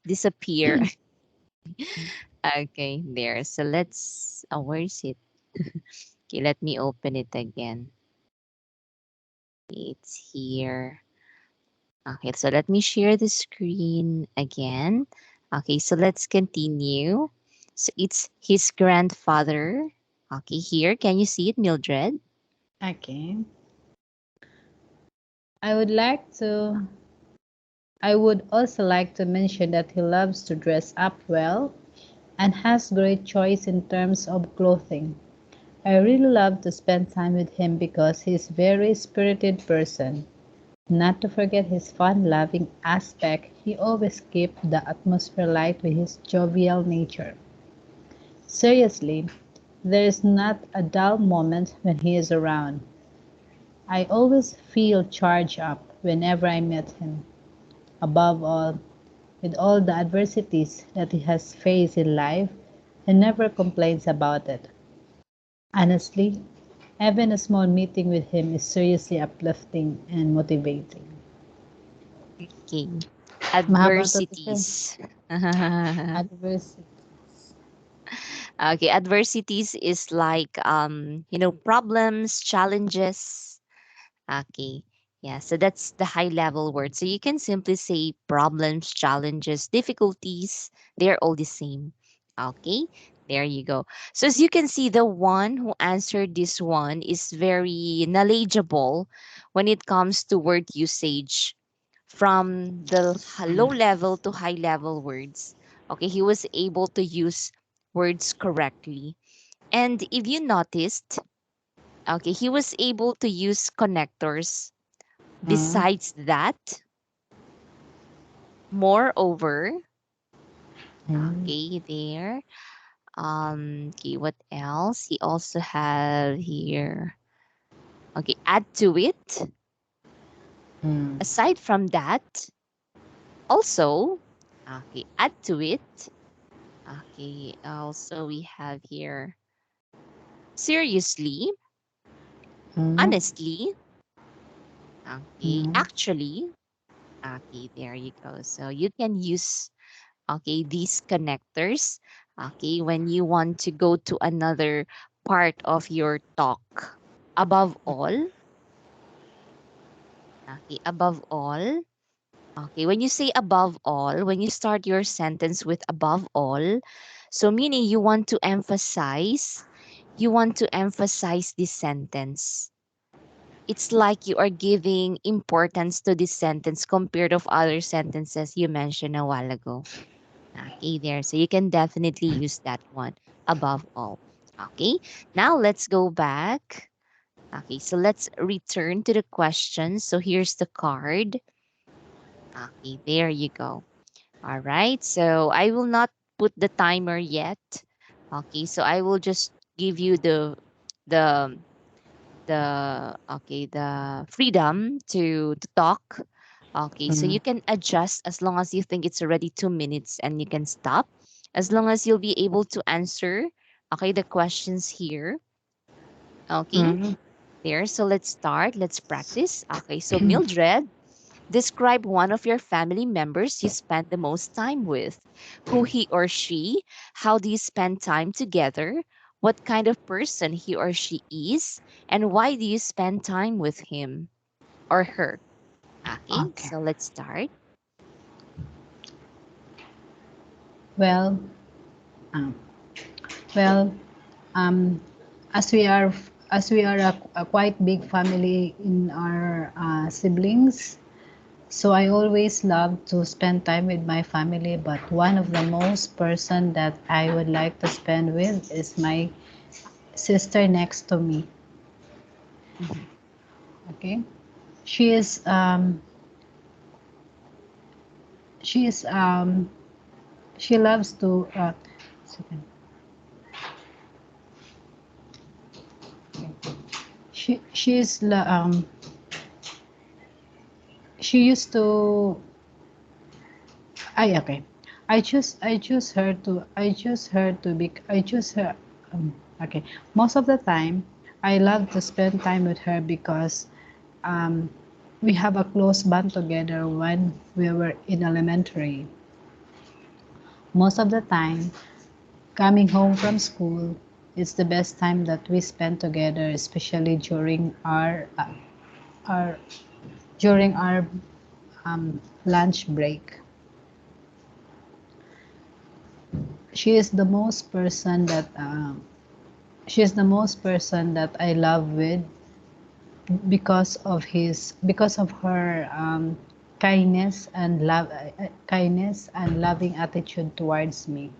disappear. Okay, there. So let's, where is it? Okay, let me open it again. It's here. Okay, so let me share the screen again. Okay, so let's continue. So it's his grandfather. Okay, here. Can you see it, Mildred? Okay. I would like to I would also like to mention that he loves to dress up well and has great choice in terms of clothing. I really love to spend time with him because he's very spirited person. Not to forget his fun-loving aspect, he always keeps the atmosphere light with his jovial nature. Seriously, there is not a dull moment when he is around. I always feel charged up whenever I meet him. Above all, with all the adversities that he has faced in life, he never complains about it. Honestly, having a small meeting with him is seriously uplifting and motivating. Okay. Mahaba to kasi. Adversities. Adversities. Okay, adversities is like problems, challenges. Okay. Yeah, so that's the high level word. So you can simply say problems, challenges, difficulties. They're all the same. Okay. There you go. So as you can see, the one who answered this one is very knowledgeable when it comes to word usage from the low level to high level words. Okay, he was able to use words correctly. And if you noticed, okay, he was able to use connectors. Hmm. Besides that, moreover, Hmm. okay, there. Okay, what else? He also have here. Okay, add to it. Hmm. Aside from that, also, okay, add to it. Okay, also we have here seriously, Hmm. honestly, okay, Hmm. actually, okay, there you go. So you can use these connectors when you want to go to another part of your talk. Above all, above all, when you say above all, when you start your sentence with above all, so meaning you want to emphasize this sentence. It's like you are giving importance to this sentence compared of other sentences you mentioned a while ago. Okay, there. So you can definitely use that one above all. Okay, now let's go back. Okay, so let's return to the question. So here's the card. Okay, there you go. All right, so I will not put the timer yet. Okay, so I will just give you the the freedom to talk. Okay, so Hmm. you can adjust as long as you think it's already 2 minutes and you can stop. As long as you'll be able to answer the questions here. Okay, Hmm. there. So let's start. Let's practice. Okay, so Mildred, describe one of your family members you spend the most time with. Who he or she? How do you spend time together? What kind of person he or she is? And why do you spend time with him or her? Okay, Okay. so let's start. Well, um, well, um, as we are a quite big family in our siblings, so I always love to spend time with my family. But one of the most person that I would like to spend with is my sister next to me. Mhm. Okay, she is um, she is she loves to second. She's she used to okay. I choose her okay. Most of the time I love to spend time with her because um we have a close bond together when we were in elementary. Most of the time, coming home from school is the best time that we spend together, especially our during our lunch break. She is the most person that she is the most person that I love with because of her kindness and loving attitude towards me.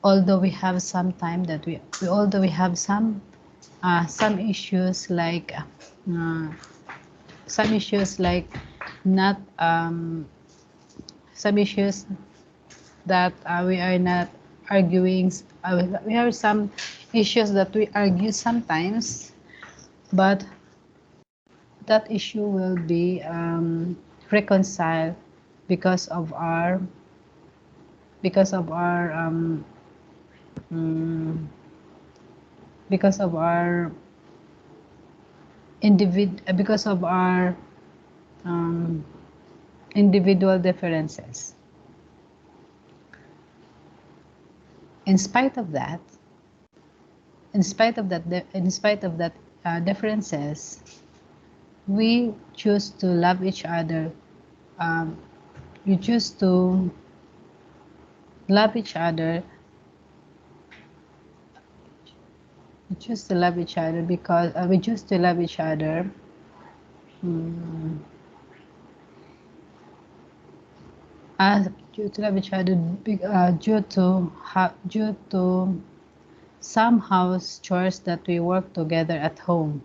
Although we have some time that we although we have some issues like some issues like not some issues that we are not arguing. We have some issues that we argue sometimes, but that issue will be reconciled because of our because of our mm, because of our because of our um, individual differences. In spite of that, in spite of that differences, we choose to love each other. Um, we choose to love each other. We choose to love each other because we choose to love each other. Mm, due to love each other due to some house chores that we work together at home.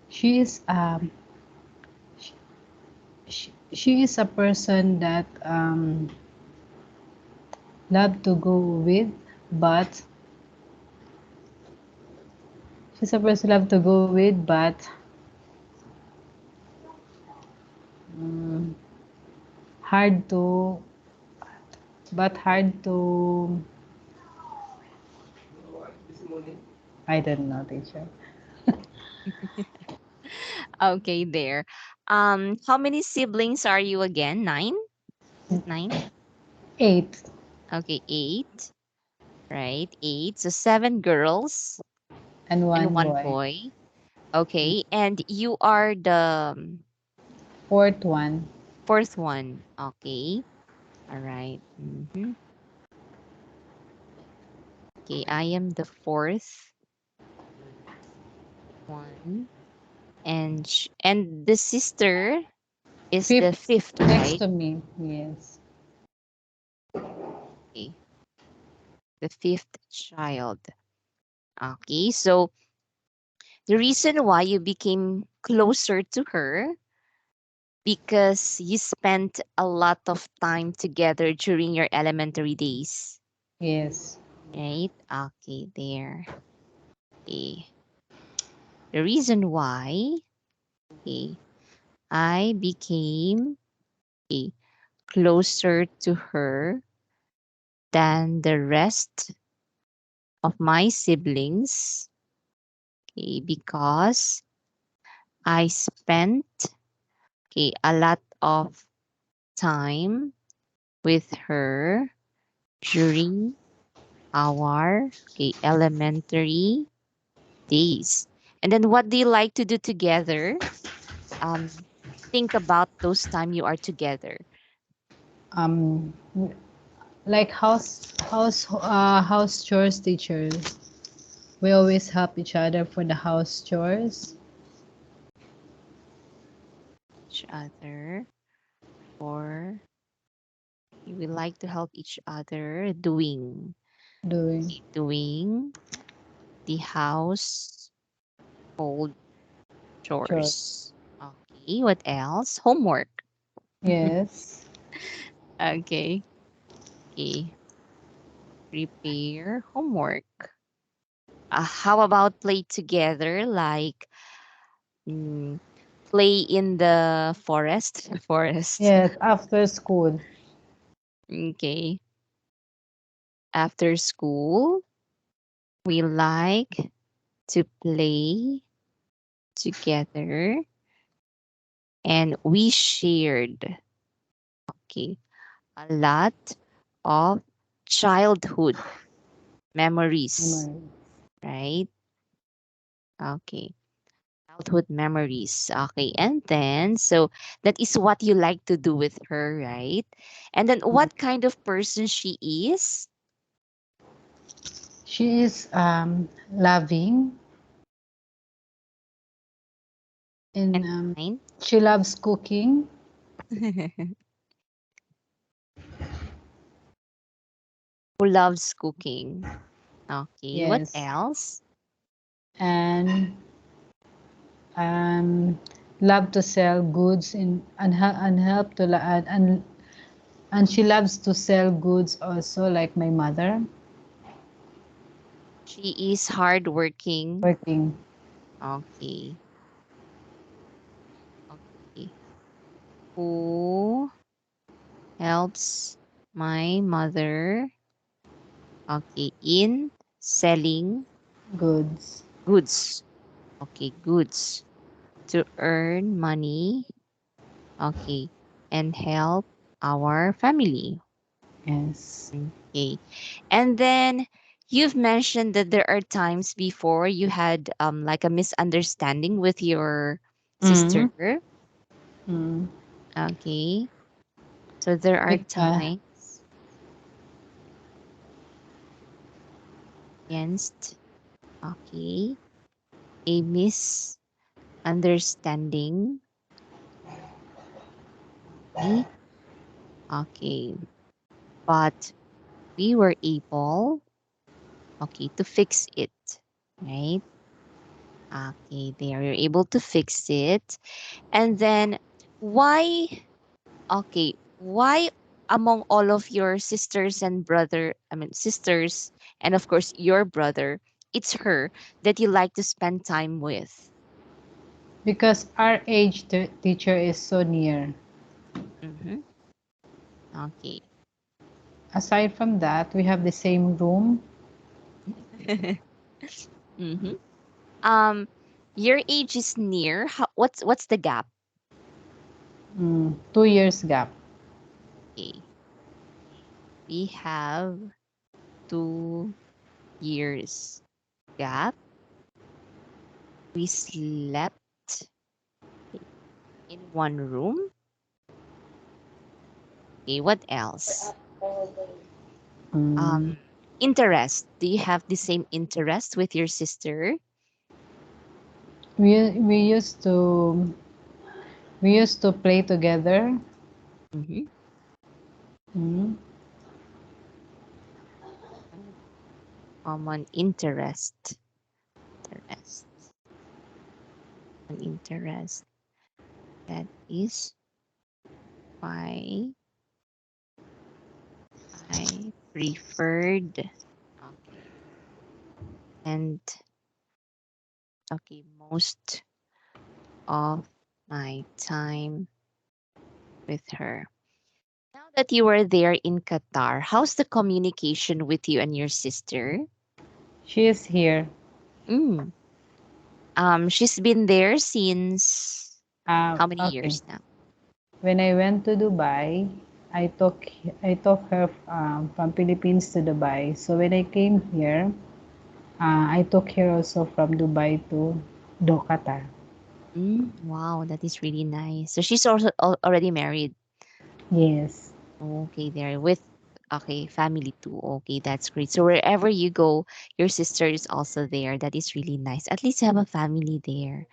She is she is a person that love to go with, but she's a person love to go with, um, hard to hard to I don't know, teacher. Okay, there. How many siblings are you again? Nine? Is it nine? 8 Okay, eight. Right, eight. So seven girls and and one one boy. boy. Okay, and you are the Fourth one. fourth one. Okay, all right. Mm-hmm. Okay, I am the fourth one, and and the sister is the Fifth fifth, next right? to me. Yes. Okay, the fifth child. Okay, so the reason why you became closer to her because you spent a lot of time together during your elementary days, Yes. right? Okay, there. Okay. The reason why, okay, I became okay, closer to her than the rest of my siblings, okay, because I spent okay, a lot of time with her during our okay, elementary days. And then what do you like to do together? Um, think about those time you are together. Um, like house chores teachers. We always help each other for the house chores. Each other, or we like to help each other Doing doing the household chores. chores. Okay, what else? Homework. Yes. Okay, okay. Prepare homework. How about play together? Like mm, play in the forest. Forest. Yes, after school. Okay. After school, we like to play together. And we shared, okay, a lot of childhood memories, Memory. right? Okay. Childhood memories. Okay. And then, so that is what you like to do with her, right? And then Mm. what kind of person she is? She is loving and And kind. she loves cooking. Who loves cooking. Okay. What Yes. else? And um, love to sell goods in and help to and she loves to sell goods also like my mother She is hardworking. working. Okay. Okay. Who helps my mother, okay, in selling Goods. goods. Okay, goods to earn money. Okay, and help our family. Yes. Okay. And then you've mentioned that there are times before you had like a misunderstanding with your sister. Mm. Mm. Okay. So there are Uh, times against, okay, a misunderstanding. Okay. Okay. But we were able, okay, to fix it. Right? Okay, there you're able to fix it. And then why, okay, why among all of your sisters and brother, I mean sisters, and of course your brother, it's her that you like to spend time with? because our teacher is so near. Mm-hmm. Okay. Aside from that, we have the same room. Mm-hmm. Um, your age is near. What's the gap? 2 years gap. Okay. We have 2 years gap. We slept in one room. Okay, what else? Mm. Um, interest. Do you have the same interest with your sister? We used to play together. Mm-hmm. Mm. Common interest. Interest. An interest. That is why I preferred. Okay. And okay, most of my time with her. Now that you are there in Qatar, how's the communication with you and your sister? She is here. Mm. She's been there since how many Okay. years now? When I went to Dubai, I took I took her from Philippines to Dubai. So when I came here, I took her also from Dubai to Qatar. Wow, that is really nice. So she's also already married. Yes. Okay, there with okay family too. Okay, that's great. So wherever you go, your sister is also there. That is really nice. At least you have a family there.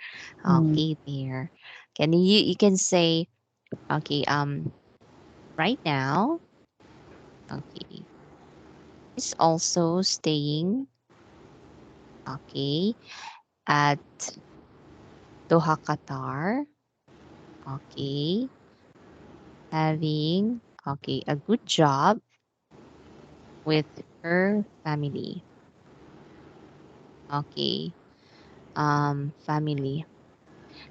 Mm. Okay, there. Can you can say okay right now? Okay, she's also staying. Okay, at Doha, Qatar. Okay, having okay a good job with her family. Okay, family.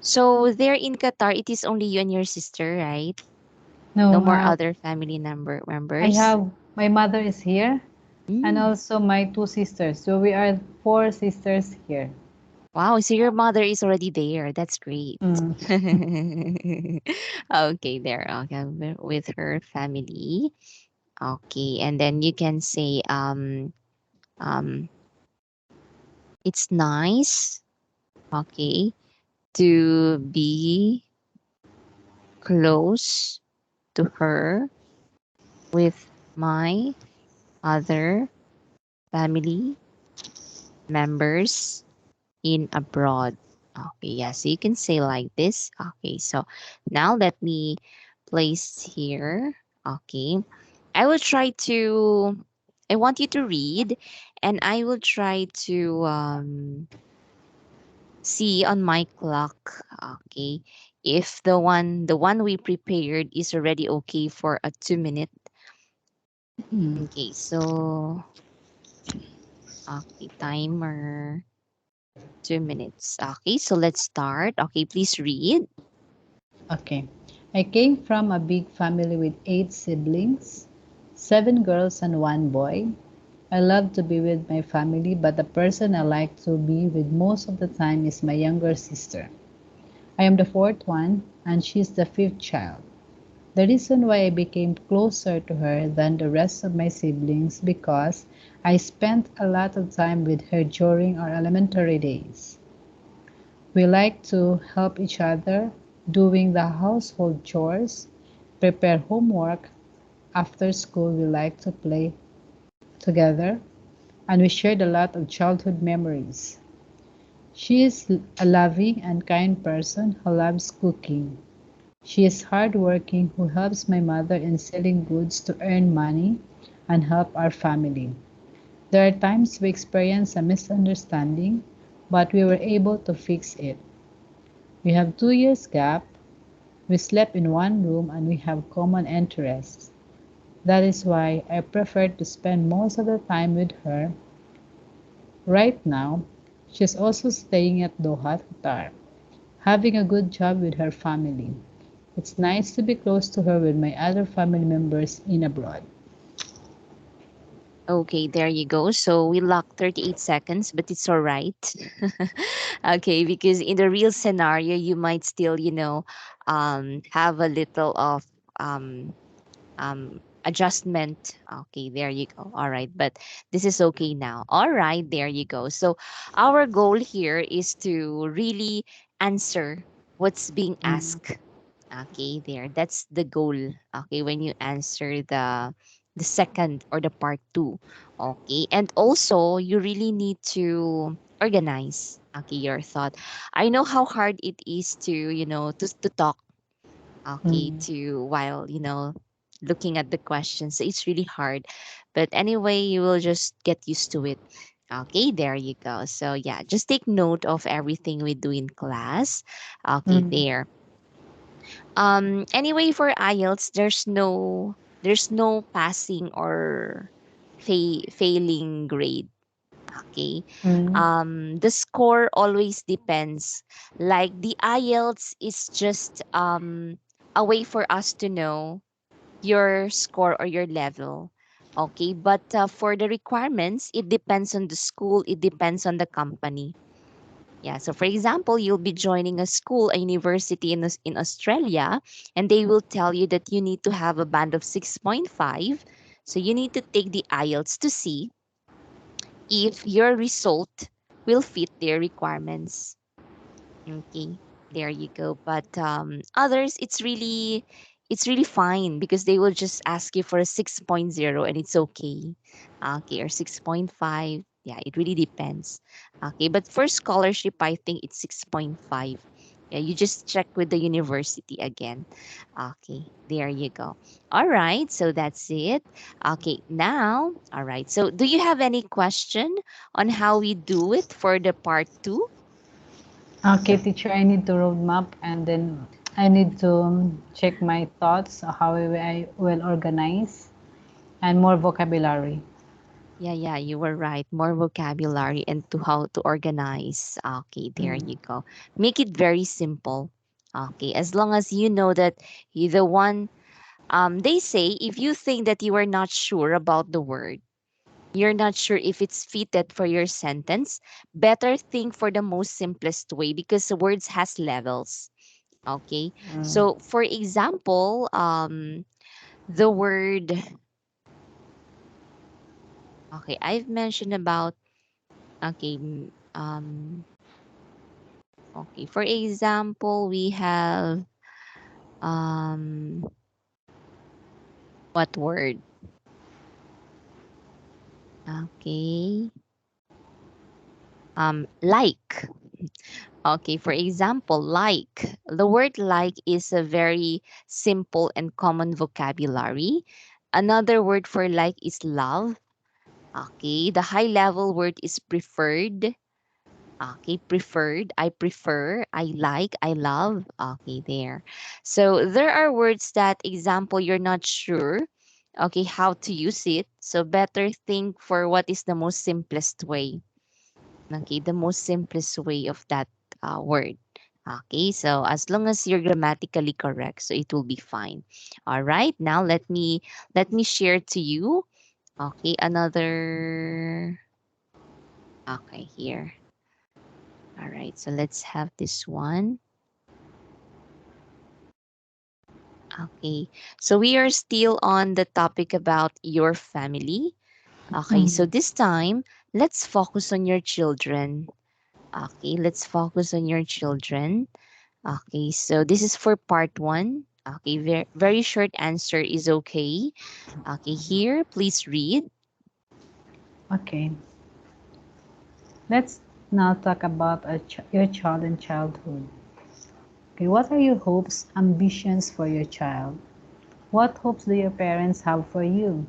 So there in Qatar, it is only you and your sister, right? No No, more other family I members. have my mother is here and Mm, also my two sisters. So we are four sisters here. Wow, so your mother is already there. That's great. Mm, Okay, there. Okay, with her family. Okay, and then you can say um it's nice, okay, to be close to her with my other family members in abroad. Okay, yeah, so you can say like this. Okay, so now let me place here. Okay, I will try to, I want you to read, and I will try to see on my clock. Okay, if the one we prepared is already okay for a 2 minute. mm. Okay, so okay, timer 2 minutes. Okay, so let's start. Okay, please read. Okay. I came from a big family with 8 siblings, 7 girls and 1 boy. I love to be with my family, but the person I like to be with most of the time is my younger sister. I am the fourth one, and she's the fifth child. The reason why I became closer to her than the rest of my siblings because I spent a lot of time with her during our elementary days. We like to help each other doing the household chores, prepare homework. After school, we like to play together, and we shared a lot of childhood memories. She is a loving and kind person who loves cooking. She is hardworking who helps my mother in selling goods to earn money and help our family. There are times we experience a misunderstanding, but we were able to fix it. We have 2 years gap. We slept in one room and we have common interests. That is why I prefer to spend most of the time with her. Right now, she's also staying at Doha, Qatar, having a good job with her family. It's nice to be close to her with my other family members in abroad. Okay, there you go. So we locked 38 seconds, but it's all right. Okay, because in the real scenario, you might still, have a little of um, adjustment. Okay, there you go. All right, but this is okay now. All right, there you go. So our goal here is to really answer what's being Mm, asked. Okay, there. That's the goal. Okay, when you answer the second or the part two. Okay, and also you really need to organize. Okay, your thought. I know how hard it is to to talk. Okay, mm, to while looking at the questions. So it's really hard, but anyway, you will just get used to it. Okay, there you go. So yeah, just take note of everything we do in class. Okay, mm, there. Anyway, for IELTS, there's no passing or failing grade. Okay. mm, The score always depends. Like the IELTS is just a way for us to know your score or your level. Okay, but for the requirements, it depends on the school, it depends on the company. Yeah. So, for example, you'll be joining a school, a university in Australia, and they will tell you that you need to have a band of 6.5. So, you need to take the IELTS to see if your result will fit their requirements. Okay, there you go. But others, it's really fine because they will just ask you for a 6.0 and it's okay. Okay, or 6.5. Yeah, it really depends. Okay, but for scholarship, I think it's 6.5. Yeah, you just check with the university again. Okay, there you go. All right, so that's it. Okay, now, all right. So, do you have any question on how we do it for the part two? Okay, teacher, I need to roadmap and then I need to check my thoughts, how I will organize, and more vocabulary. Yeah, yeah, you were right. More vocabulary and to how to organize. Okay, there Mm, you go. Make it very simple. Okay, as long as you know that you're the one, they say if you think that you are not sure about the word, you're not sure if it's fitted for your sentence, better think for the most simplest way because the words has levels. Okay. Mm. So for example, the word, okay, I've mentioned about, okay, okay, for example, we have, um, what word? Okay. Like. Okay, for example, like. The word like is a very simple and common vocabulary. Another word for like is love. Okay, the high level word is preferred. Okay, preferred. I prefer, I like, I love. Okay, there. So there are words that, example, you're not sure, okay, how to use it. So better think for what is the most simplest way. Okay, the most simplest way of that word. Okay, so as long as you're grammatically correct, so it will be fine. All right, now let me share to you. Okay, another. Okay, here. All right, so let's have this one. Okay, so we are still on the topic about your family. Okay, so Mm. this time let's focus on your children. Okay, let's focus on your children. Okay, so this is for part one. Okay, very short answer is okay. Okay, here, please read. Okay, let's now talk about your child and childhood. Okay, what are your hopes, ambitions for your child? What hopes do your parents have for you?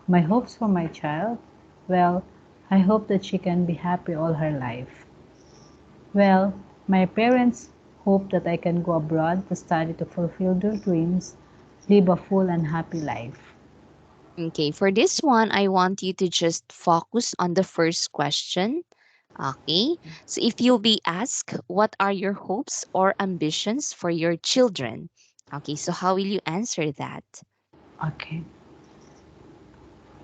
My hopes for my child? Well, I hope that she can be happy all her life. Well, my parents hope that I can go abroad to study to fulfill their dreams, live a full and happy life. Okay, for this one, I want you to just focus on the first question. Okay, so if you'll be asked, what are your hopes or ambitions for your children? Okay, so how will you answer that? Okay.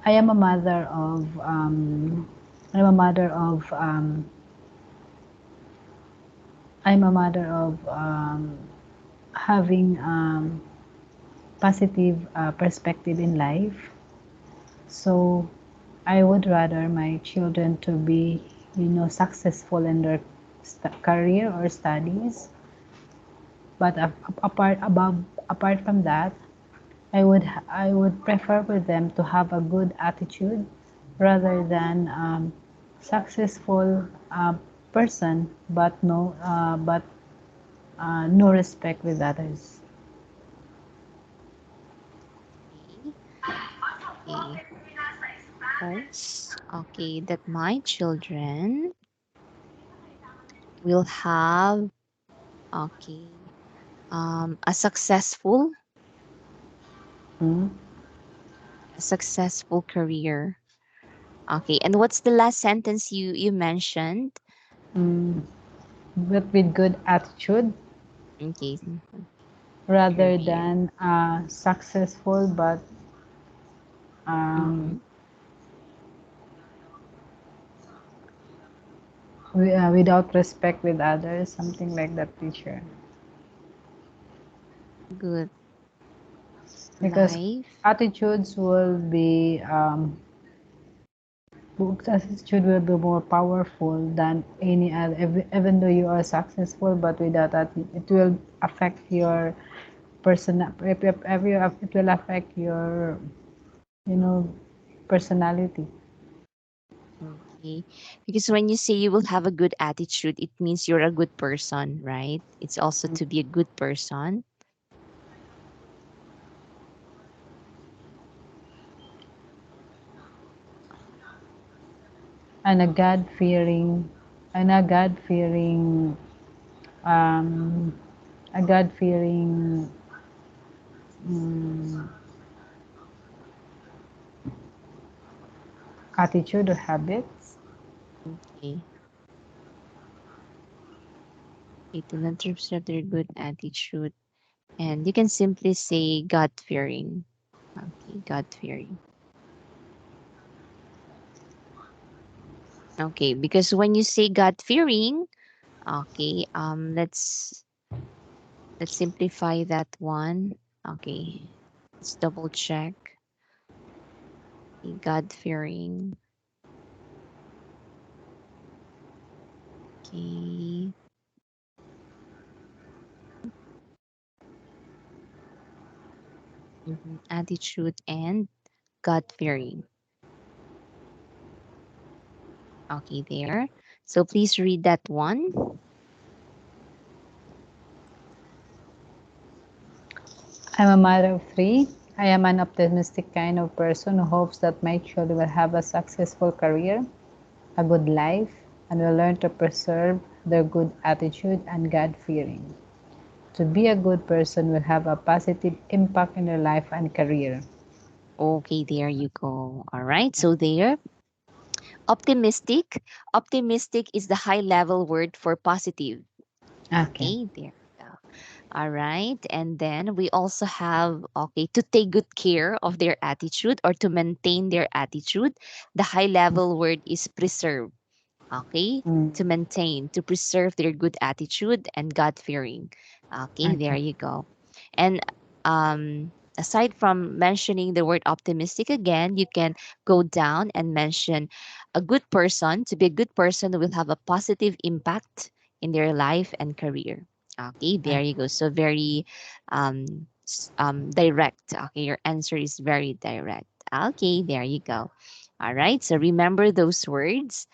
I am a mother of I'm a mother of I'm a mother of having positive perspective in life. So I would rather my children to be, successful in their career or studies. But apart from that, I would prefer with them to have a good attitude rather than successful person but no respect with others. Okay, okay. Hopes, okay, that my children will have, okay, a Mm. successful career. Okay, and what's the last sentence you mentioned? Mm. But with good attitude Okay, rather career. than successful but um, Mm-hmm. without respect with others, something like that, teacher. Good Because life. attitudes will be books attitude will be more powerful than any other. Even though you are successful, but without that, it will affect your person. It will affect your, you know, personality. Okay, because when you say you will have a good attitude, it means you're a good person, right? It's also to be a good person. And a God fearing, um, a God-fearing um, attitude or habits. Okay, it in terms of their good attitude, and you can simply say God fearing. Okay, God fearing. Okay, because when you say God fearing, okay, let's simplify that one. Okay, let's double check. God fearing. Okay. Attitude and God fearing. Okay, there. So please read that one. I'm a mother of three. I am an optimistic kind of person who hopes that my children will have a successful career, a good life, and will learn to preserve their good attitude and God fearing. To be a good person will have a positive impact in their life and career. Okay, there you go. All right. So there, optimistic. Optimistic is the high level word for positive. Okay. Okay, there you go. All right. And then we also have, okay, to take good care of their attitude or to maintain their attitude. The high level word is preserve. Okay, Mm, to maintain, to preserve their good attitude and God fearing. Okay, there okay. you go. And aside from mentioning the word optimistic again, you can go down and mention a good person. To be a good person will have a positive impact in their life and career. Okay, there you Okay. go. So very direct. Okay, your answer is very direct. Okay, there you go. All right, so remember those words.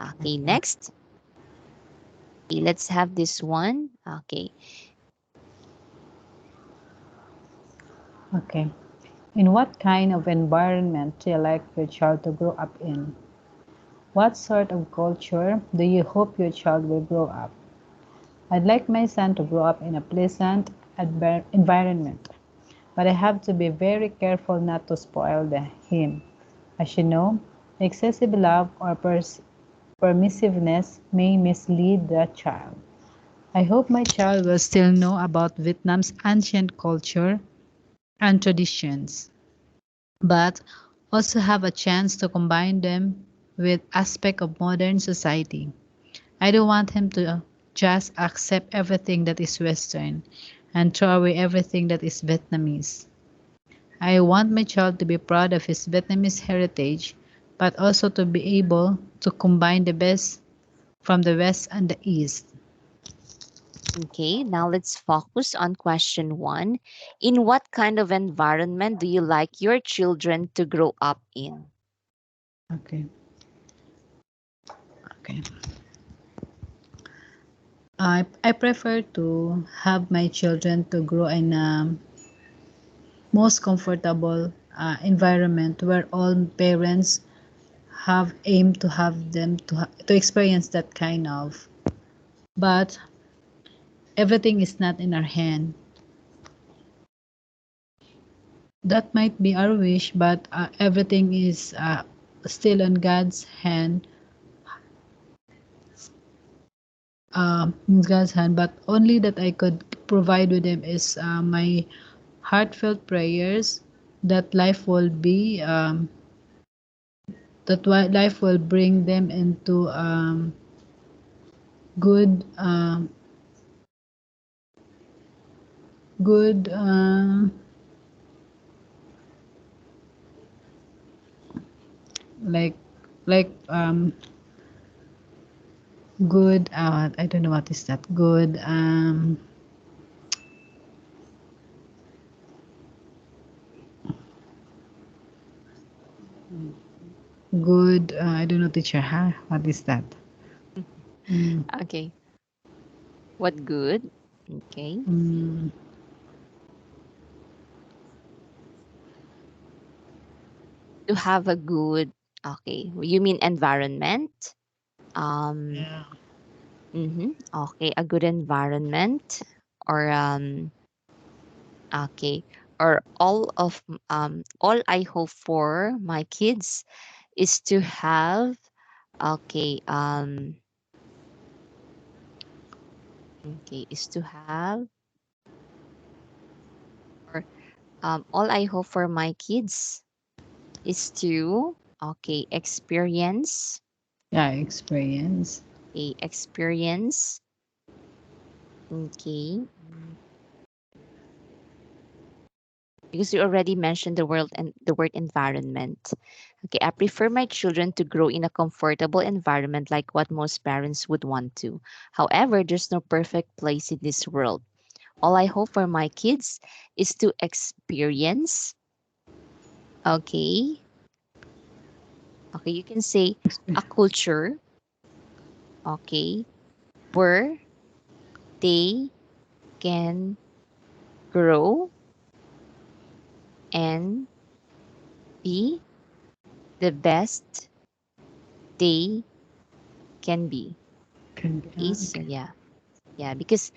Okay, next. Okay, let's have this one. Okay. Okay. In what kind of environment do you like your child to grow up in? What sort of culture do you hope your child will grow up? I'd like my son to grow up in a pleasant environment, but I have to be very careful not to spoil him. As you know, excessive love or permissiveness may mislead the child. I hope my child will still know about Vietnam's ancient culture and traditions, but also have a chance to combine them with aspects of modern society. I don't want him to just accept everything that is Western and throw away everything that is Vietnamese. I want my child to be proud of his Vietnamese heritage, but also to be able to combine the best from the West and the East. Okay, now let's focus on question one. In what kind of environment do you like your children to grow up in? Okay, okay. I prefer to have my children to grow in a most comfortable environment where all parents have aimed to have them to experience that kind of, but everything is not in our hand. That might be our wish, but everything is still in God's hand. In God's hand, but only that I could provide with them is my heartfelt prayers that life will bring them into good good like good I don't know what is that good good I don't know teacher what is that mm, Okay. What good? Okay. mm, To have a good, okay. You mean environment? Um, yeah. okay, a good environment or okay, or all I hope for my kids is to have okay is to have or all I hope for my kids is to experience Yeah, experience. Okay, experience. Okay. Because you already mentioned the word and the word environment. Okay, I prefer my children to grow in a comfortable environment like what most parents would want to. However, there's no perfect place in this world. All I hope for my kids is to experience, okay? Okay, you can say a culture, okay, where they can grow and be the best they can be. Can be, Okay, so okay. yeah. Yeah, because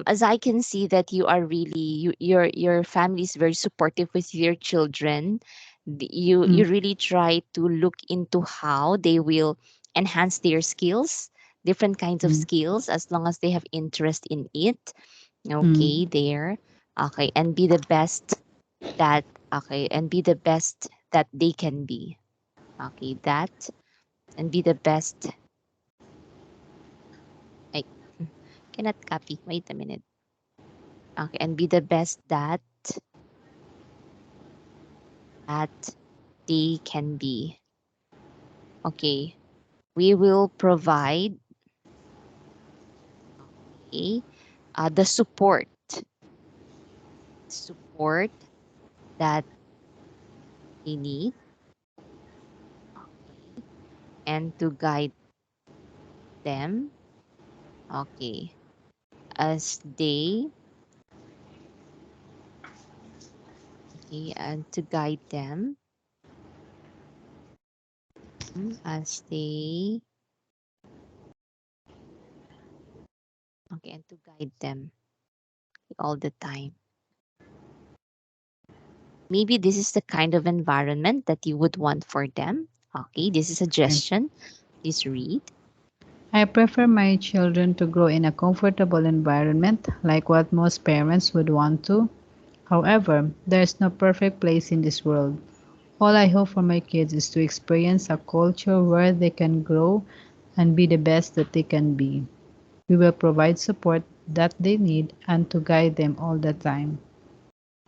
as I can see that you are really your family is very supportive with your children. You Mm, really try to look into how they will enhance their skills, different kinds of mm, skills as long as they have interest in it. mm. Okay, there. Okay, and be the best that okay, and be the best that they can be. Okay, that and be the best. I cannot copy. Wait a minute. Okay, and be the best that they can be. Okay, we will provide okay, the support that they need. Okay, and to guide them. Okay, as they okay, and to guide them as they okay, and to guide them all the time. Maybe this is the kind of environment that you would want for them. Okay, this is a Okay. suggestion. Please read. I prefer my children to grow in a comfortable environment, like what most parents would want to. However, there is no perfect place in this world. All I hope for my kids is to experience a culture where they can grow and be the best that they can be. We will provide support that they need and to guide them all the time.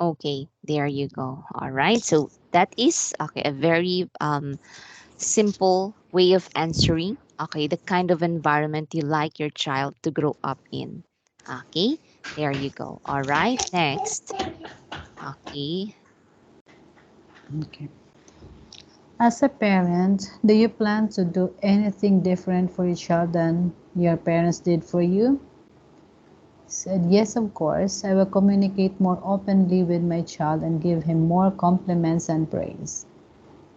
Okay, there you go. All right. So that is okay a very simple way of answering. Okay, the kind of environment you like your child to grow up in. Okay, there you go. All right. Next. Okay. Okay. As a parent, do you plan to do anything different for your child than your parents did for you? Said, yes, of course. I will communicate more openly with my child and give him more compliments and praise.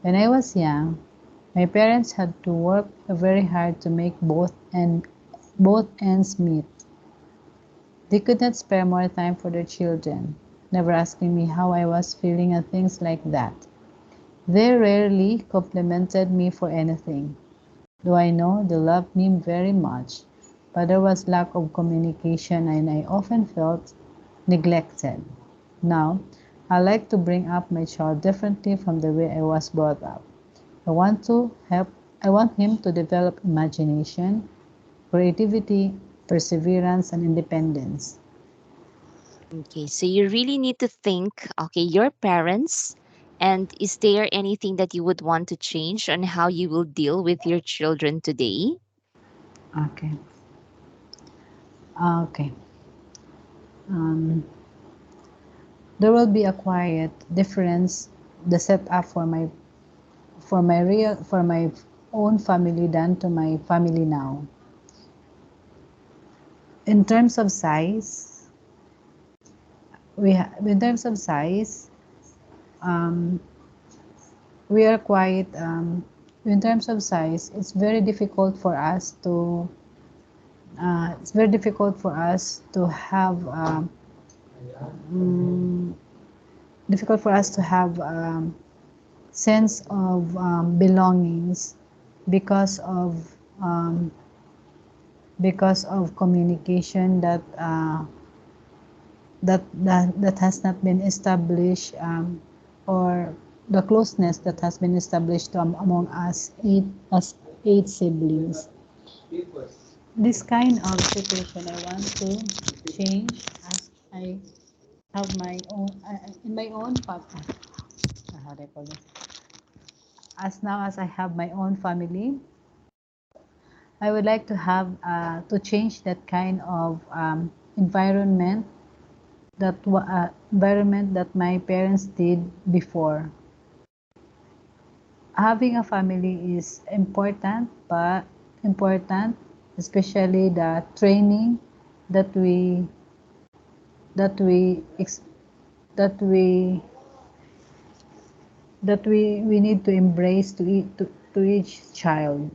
When I was young, my parents had to work very hard to make both ends meet. They could not spare more time for their children, never asking me how I was feeling and things like that. They rarely complimented me for anything, though I know they loved me very much, but there was lack of communication and I often felt neglected. Now, I like to bring up my child differently from the way I was brought up. I want to help I want him to develop imagination, creativity, perseverance and independence. Okay. So you really need to think. Okay, your parents. And is there anything that you would want to change on how you will deal with your children today? Okay. Okay. Um, there will be a quiet difference the setup for my own family than to my family now. In terms of size, in terms of size, um, we are quite in terms of size. It's very difficult for us to have mm, difficult for us to have sense of belongings because of um, communication that has not been established or the closeness that has been established among us 8 siblings. This kind of situation I want to change as I have my own, in my own papa. How do I call this? As now as I have my own family, I would like to have to change that kind of environment that my parents did before. Having a family is important, but important, especially the training that we that we ex- that we need to embrace to each child.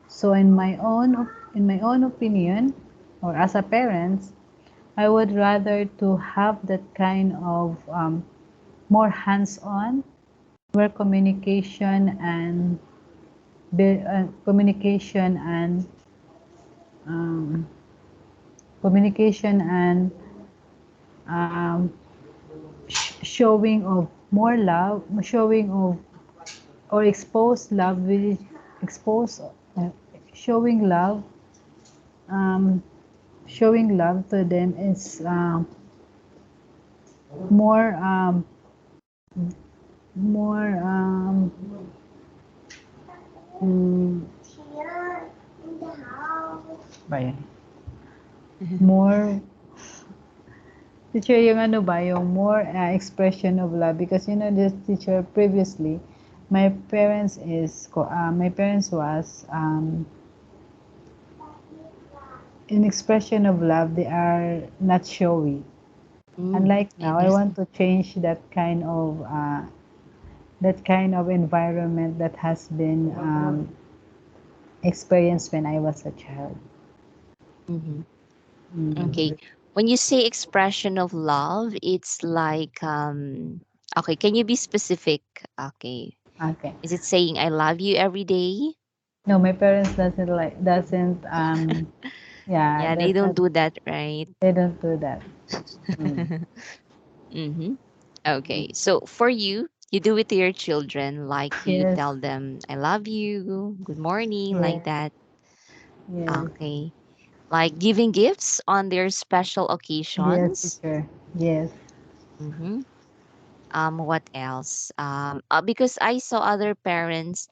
So in my own opinion, or as a parent, I would rather to have that kind of more hands-on, where communication and um, communication and um, showing of more love, showing of or expose love, with expose showing love, um, showing love to them is more more mm, ba yan? More teacher yung ano ba yung more expression of love, because you know this teacher previously my parents was in expression of love, they are not showy. Unlike I now, I want understand. to change that kind of environment that has been experienced when I was a child. Hmm. Okay. Mm. When you say expression of love, it's like okay, can you be specific? Okay. Okay. Is it saying I love you every day? No, my parents doesn't yeah, Yeah, they that's don't not, do that, right? they don't do that. Mm. Mm-hmm. Okay. So for you, you do it to your children, like you Yes, tell them I love you, good morning, like yes, that. yes, Okay. Like giving gifts on their special yes, occasions. teacher. Yes. Mm-hmm. What else? Because I saw other parents,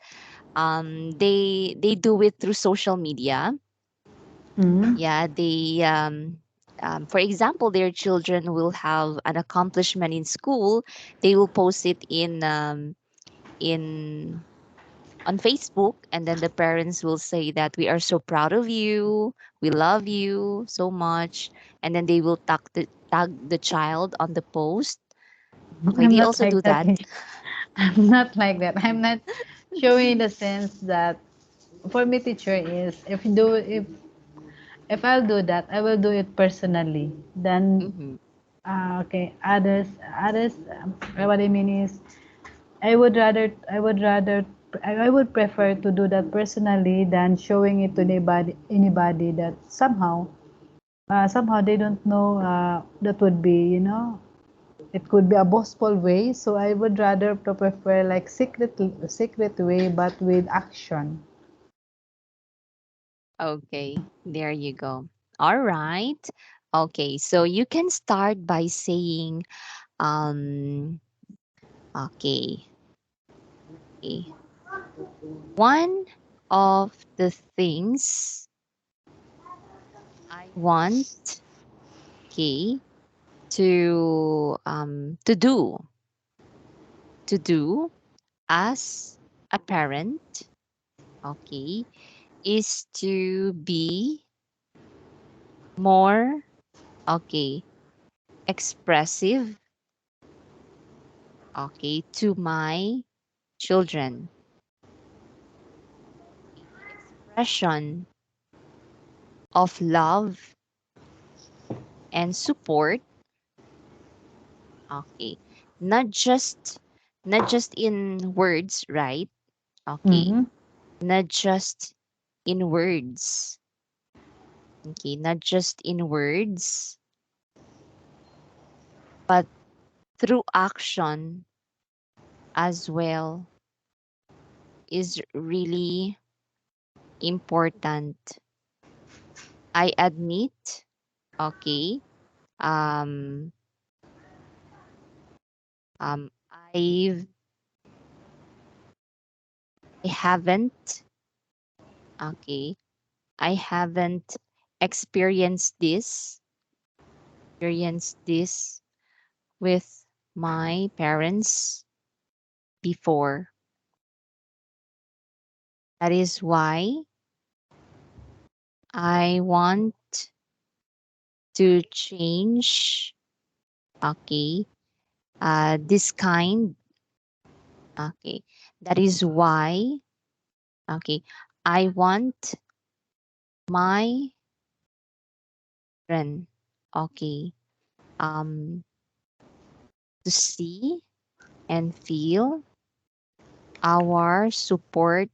they do it through social media. Mm. Yeah, for example, their children will have an accomplishment in school. They will post it in on Facebook, and then the parents will say that we are so proud of you, we love you so much, and then they will tag the child on the post. Okay, I'm they not also like do that, that. teacher. I'm not like that. I'm not showing in the sense that for me, teacher is if I'll do that, I will do it personally. Then Hmm. okay, others. What I mean is, I would prefer to do that personally than showing it to anybody that somehow they don't know. That would be, it could be a boastful way. So I would rather to prefer like secret way, but with action. Okay, there you go. All right. Okay, so you can start by saying, um, okay, okay. One of the things I want, okay, to do as a parent, okay, is to be more, okay, expressive, okay, to my children. Okay. Expression of love and support, okay, not just not just in words, right? Okay, Mm-hmm. not just in words, okay, not just in words, but through action as well, is really important. I admit, okay, um, um, I've, I haven't, okay, I haven't experienced this with my parents before. That is why I want to change, okay, this kind, okay. That is why, okay, I want my friend, okay, um, to see and feel our support,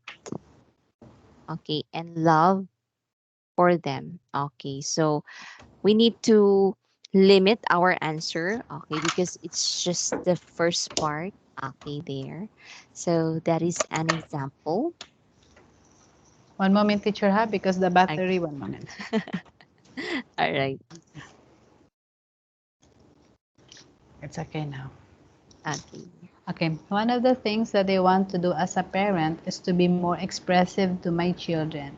okay, and love for them. Okay, so we need to limit our answer, okay, because it's just the first part, okay, there. So that is an example. One moment, teacher, ha, because the Okay. battery, one moment. All right. It's okay now. Okay. Okay, one of the things that I want to do as a parent is to be more expressive to my children.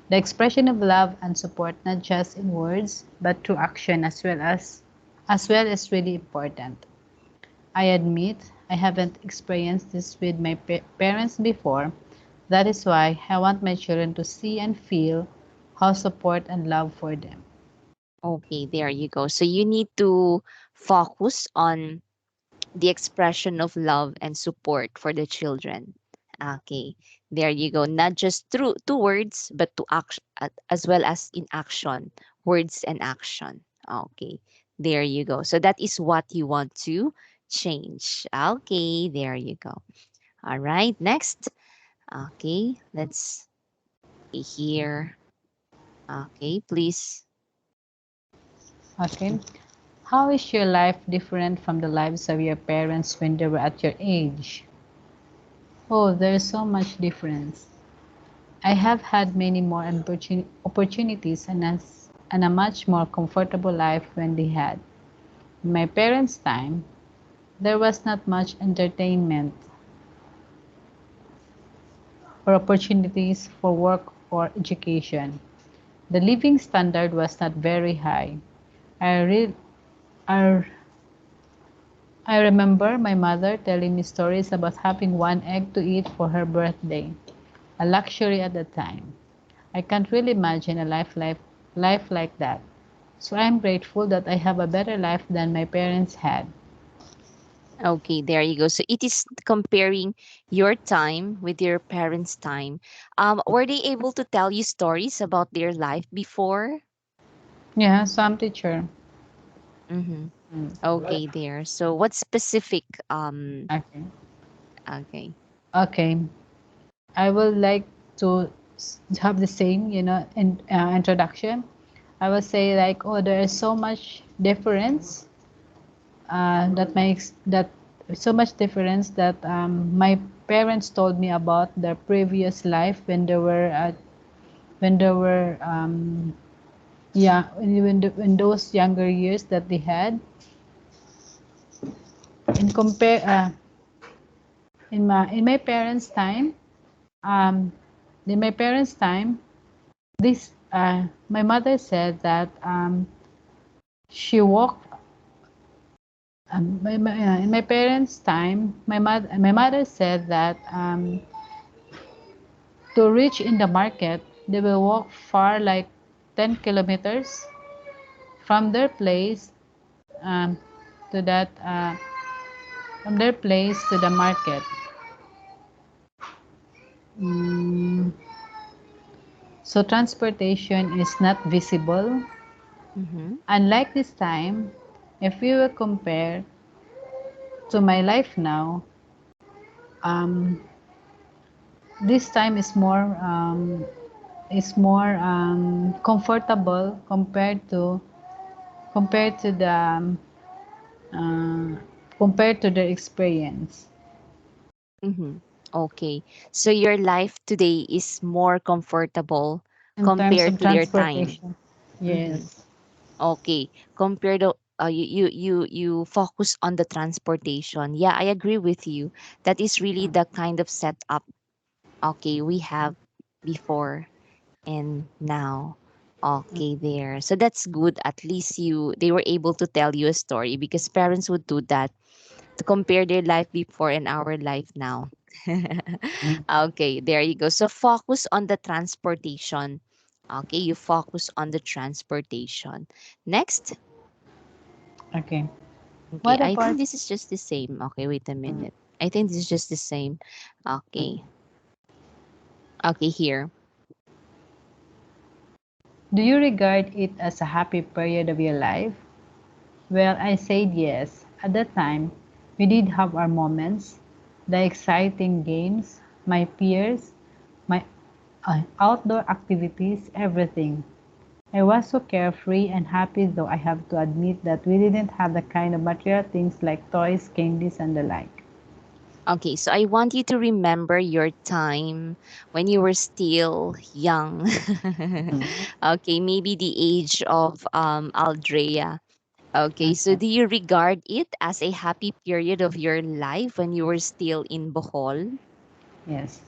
The expression of love and support, not just in words, but through action as well is really important. I admit I haven't experienced this with my parents before. That is why I want my children to see and feel how support and love for them. Okay, there you go. So you need to focus on the expression of love and support for the children. Okay, there you go. Not just through two words, but to act as well as in action, words and action. Okay, there you go. So that is what you want to change. Okay, there you go. All right, next. Okay, let's see here. Okay, please. Okay? How is your life different from the lives of your parents when they were at your age? Oh, there is so much difference. I have had many more opportunities and a much more comfortable life when they had. In my parents' time, there was not much entertainment or opportunities for work or education. The living standard was not very high. I, re- I, I remember my mother telling me stories about having one egg to eat for her birthday, a luxury at the time. I can't really imagine a life like that. So I'm grateful that I have a better life than my parents had. Okay, there you go. So it is comparing your time with your parents' time. Were they able to tell you stories about their life before? Yeah, some teacher. Mm-hmm. Mm. Okay, there. So what specific? Okay. Okay. Okay. I would like to have the same, introduction. I would say like, oh, there is so much difference that makes that so much difference that my parents told me about their previous life when they were yeah in those younger years that they had in compare in my parents time um in my parents time this my mother said that she walked in my parents time my mother said that to reach in the market they will walk far like 10 kilometers from their place um, to that from their place to the market. Mm, so transportation is not visible. Mm-hmm. Unlike this time, if we will compare to my life now, um, this time is more comfortable compared to the uh, compared to the experience. Mm-hmm. Okay. So your life today is more comfortable In terms compared of to their time. transportation. Mm-hmm. Yes. Okay. Compared to you focus on the transportation. Yeah, I agree with you. That is really the kind of setup okay we have before and now. Okay, there. So that's good. At least they were able to tell you a story because parents would do that to compare their life before and our life now. Mm. Okay, there you go. So focus on the transportation. Okay, you focus on the transportation. Next. Okay. Okay, What I about think this is just the same. Okay, wait a minute. I think this is just the same. Okay. Okay, here. do you regard it as a happy period of your life? Well, I said yes. At that time, we did have our moments, the exciting games, my peers, my outdoor activities, everything. I was so carefree and happy, though I have to admit that we didn't have the kind of material things like toys, candies, and the like. Okay, so I want you to remember your time when you were still young. Mhm. Okay, maybe the age of Aldrea. Okay, so Okay. do you regard it as a happy period of your life when you were still in Bohol? Yes.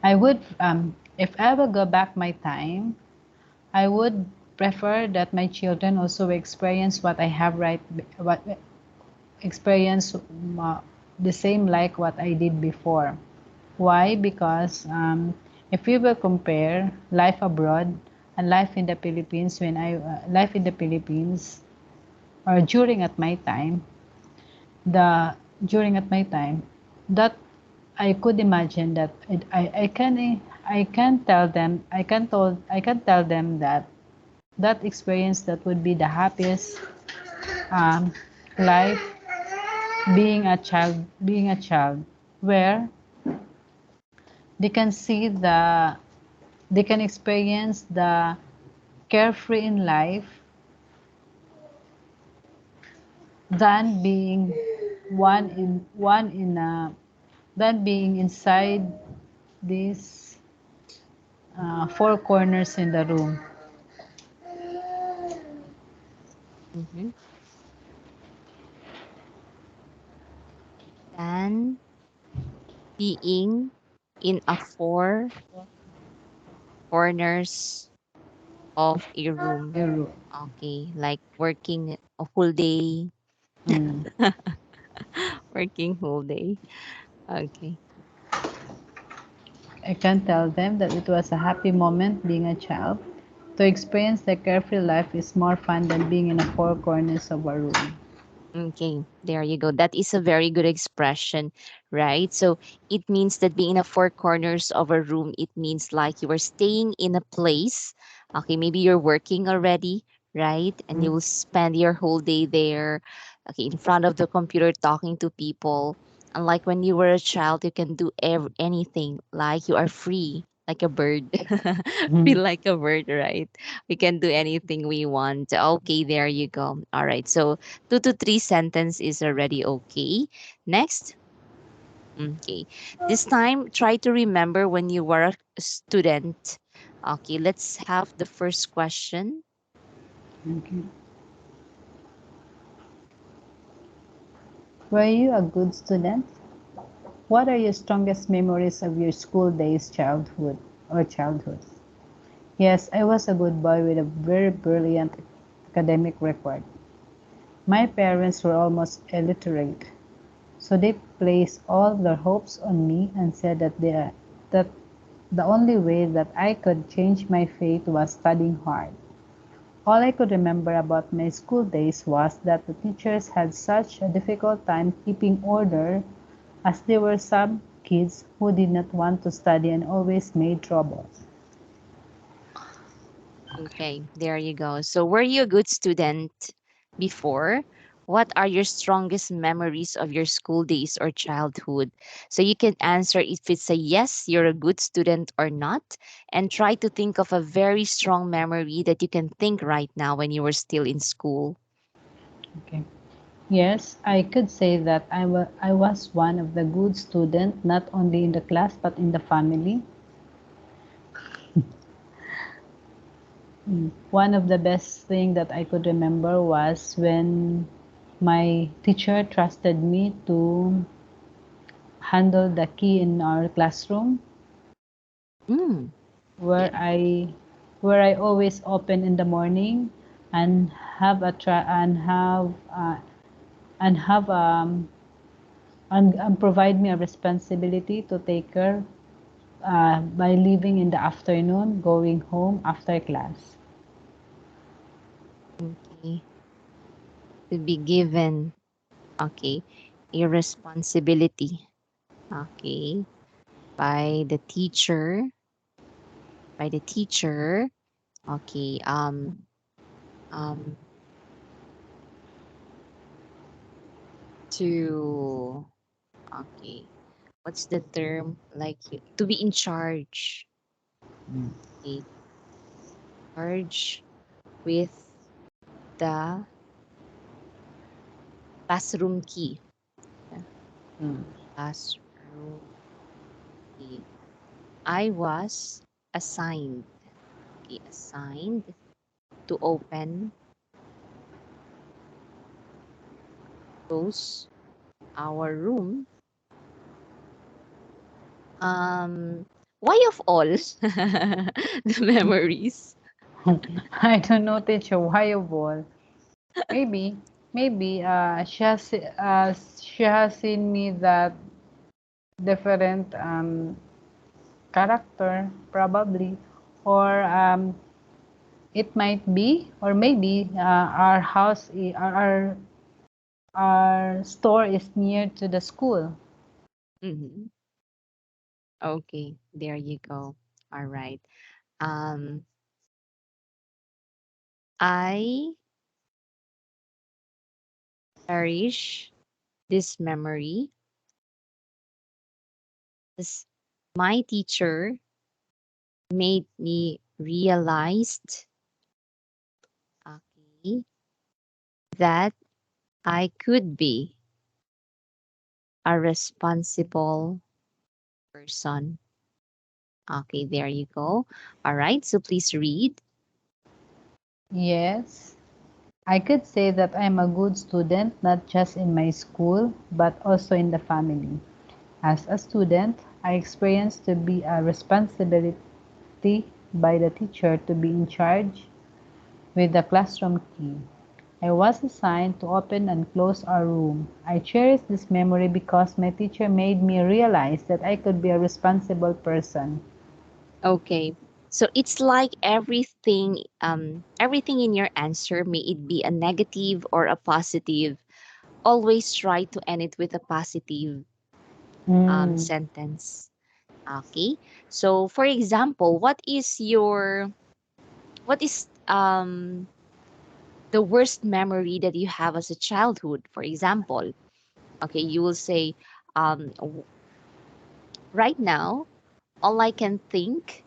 I would, if I ever go back my time, I would prefer that my children also experience what I have what experience the same like what I did before. Why? Because if we will compare life abroad and life in the Philippines, when I life in the Philippines or the during at my time, that I could imagine that I can tell them I can tell them that that experience that would be the happiest um, life being a child where they can see they can experience the carefree in life than being one in a than being inside these four corners in the room. Mm-hmm. Than being in a four corners of a room. A room. Okay, like working a whole day. Mm. Working whole day. Okay. I can tell them that it was a happy moment being a child. To experience the carefree life is more fun than being in the four corners of a room. Okay, there you go. That is a very good expression, right? So it means that being in the four corners of a room, it means like you are staying in a place. Okay, maybe you're working already, right? And you will spend your whole day there, okay, in front of the computer talking to people. Unlike when you were a child, you can do anything, like you are free, like a bird. Mhm. Feel like a bird, right? We can do anything we want. Okay, there you go. All right. So 2 to 3 sentence is already okay. Next. Okay. This time, try to remember when you were a student. Okay, let's have the first question. Okay. Were you a good student? What are your strongest memories of your school days, childhood? Yes, I was a good boy with a very brilliant academic record. My parents were almost illiterate, so they placed all their hopes on me and said that the only way that I could change my fate was studying hard. All I could remember about my school days was that the teachers had such a difficult time keeping order as there were some kids who did not want to study and always made trouble. Okay, there you go. So, were you a good student before? What are your strongest memories of your school days or childhood? So, you can answer if it's a yes, you're a good student or not, and try to think of a very strong memory that you can think right now when you were still in school. Okay. Yes, I could say that I was one of the good students, not only in the class but in the family. One of the best thing that I could remember was when my teacher trusted me to handle the key in our classroom Mm, where okay. I always open in the morning and have a try and have and provide me a responsibility to take care by leaving in the afternoon, going home after class. Okay. To be given, okay, a responsibility, okay, by the teacher, by the teacher, okay, um, to, okay, what's the term? Like to be in charge, okay, charge with the classroom key. Yeah, Mm. classroom key. I was assigned, okay, assigned to open, close our room. Um, why of all the memories? I don't know, teacher, why a ball? Maybe, maybe she has seen me that different character probably, or it might be, or maybe our our store is near to the school. Mhm. Okay, there you go. All right. Um, I cherish this memory as my teacher made me realized, okay, that I could be a responsible person. Okay, there you go. All right, so please read. Yes, I could say that I'm a good student, not just in my school, but also in the family. As a student, I experienced to be a responsibility by the teacher to be in charge with the classroom key. I was assigned to open and close our room. I cherish this memory because my teacher made me realize that I could be a responsible person. Okay. So it's like everything in your answer, may it be a negative or a positive, always try to end it with a positive Mm. sentence. Okay. So for example, what is the worst memory that you have as a childhood? For example, okay, you will say, right now, all I can think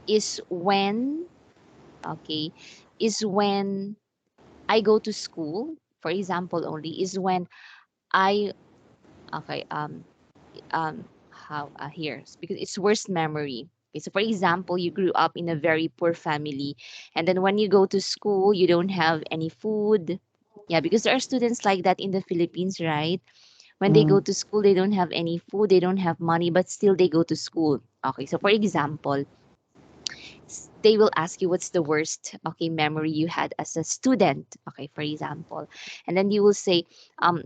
is when, okay, is when I go to school, for example, only is when I, okay, how here, because it's worst memory. Okay, so for example, you grew up in a very poor family, and then when you go to school, you don't have any food. Yeah, because there are students like that in the Philippines, right? When they go Mm. to school, they don't have any food, they don't have money, but still they go to school. Okay, so for example, they will ask you what's the worst, okay, memory you had as a student, okay, for example, and then you will say, um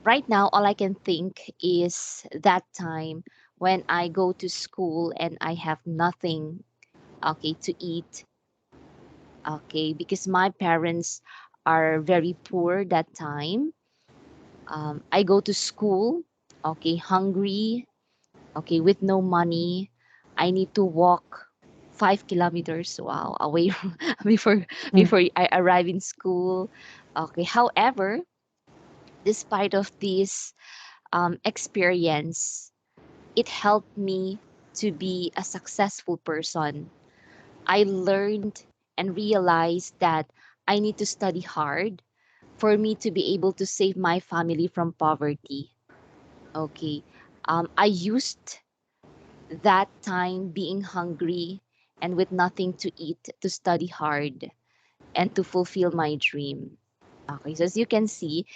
right now all I can think is that time when I go to school and I have nothing, okay, to eat, okay, because my parents are very poor that time. I go to school, okay, hungry, okay, with no money. I need to walk 5 kilometers, wow, away from, before Mm. I arrive in school. Okay, however, despite of this experience, it helped me to be a successful person. I learned and realized that I need to study hard. for me to be able to save my family from poverty. Okay. I used that time being hungry and with nothing to eat to study hard and to fulfill my dream. Okay, so as you can see,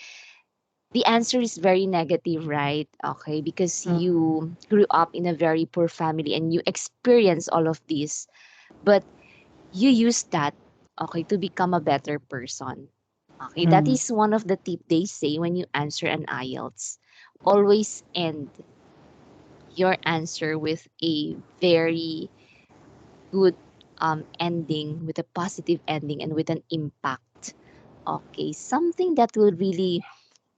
the answer is very negative, right? Okay, because you grew up in a very poor family and you experience all of this, but you use that, okay, to become a better person. Okay, that Mm, is one of the tip they say when you answer an IELTS. Always end your answer with a very good ending, with a positive ending, and with an impact. Okay, something that will really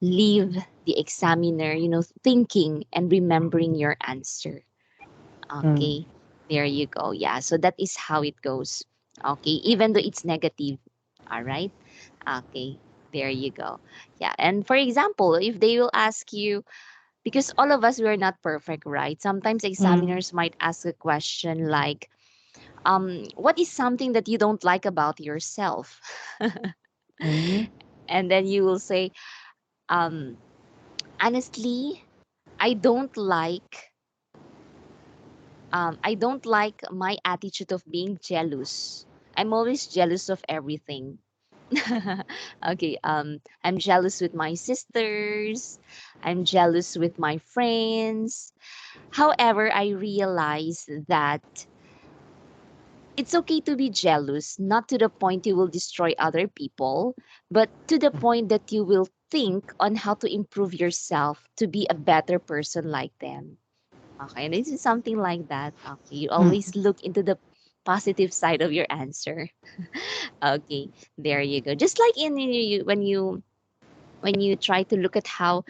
leave the examiner, thinking and remembering your answer. mm, Okay, there you go. Yeah, so that is how it goes. Okay, even though it's negative. All right. Okay, there you go. Yeah, and for example, if they will ask you, because all of us we are not perfect, right? Sometimes mm, examiners might ask a question like, what is something that you don't like about yourself? mm, And then you will say, um, honestly, I don't like I don't like my attitude of being jealous. I'm always jealous of everything. Okay, I'm jealous with my sisters. I'm jealous with my friends. However, I realize that it's okay to be jealous, not to the point you will destroy other people, but to the point that you will think on how to improve yourself to be a better person like them. Okay, and this is something like that. Okay, you mm, always look into the positive side of your answer. Okay, there you go. Just like when you try to look at how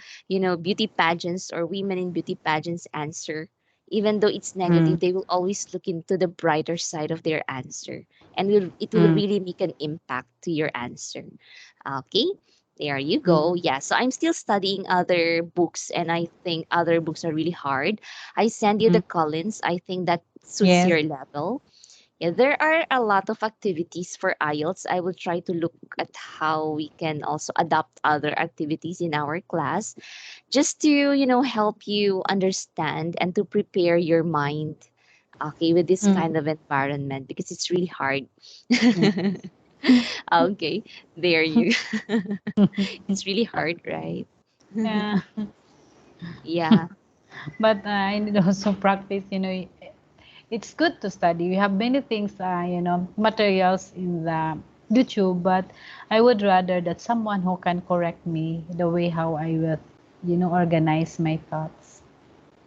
beauty pageants or women in beauty pageants answer, even though it's mm, negative, they will always look into the brighter side of their answer, and it will mm, really make an impact to your answer. Okay, there you go. mm. Yeah, so I'm still studying other books, and I think other books are really hard. I send you the Mm. Collins. I think that suits Yes. your level. Yeah, there are a lot of activities for IELTS. I will try to look at how we can also adopt other activities in our class just to, help you understand and to prepare your mind, okay, with this Mm, kind of environment because it's really hard. mm. Okay, there you. It's really hard, right? Yeah. Yeah. But I need also practice, it's good to study. We have many things, materials in the YouTube, but I would rather that someone who can correct me the way how I will, organize my thoughts.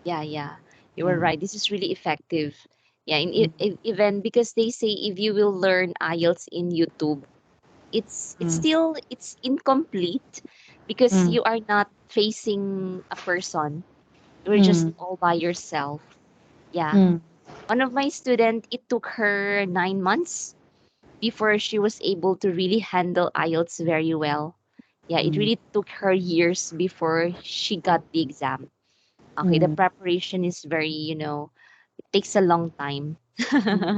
Yeah, yeah. You were Yeah. right. This is really effective. Yeah, Mm, even because they say if you will learn IELTS in YouTube, it's mm, still it's incomplete because mm, you are not facing a person. You're just mm, all by yourself. Yeah. mm, One of my student, it took her 9 months before she was able to really handle IELTS very well. Yeah, it mm, really took her years before she got the exam. Okay, the mm, preparation is very, it takes a long time. mm.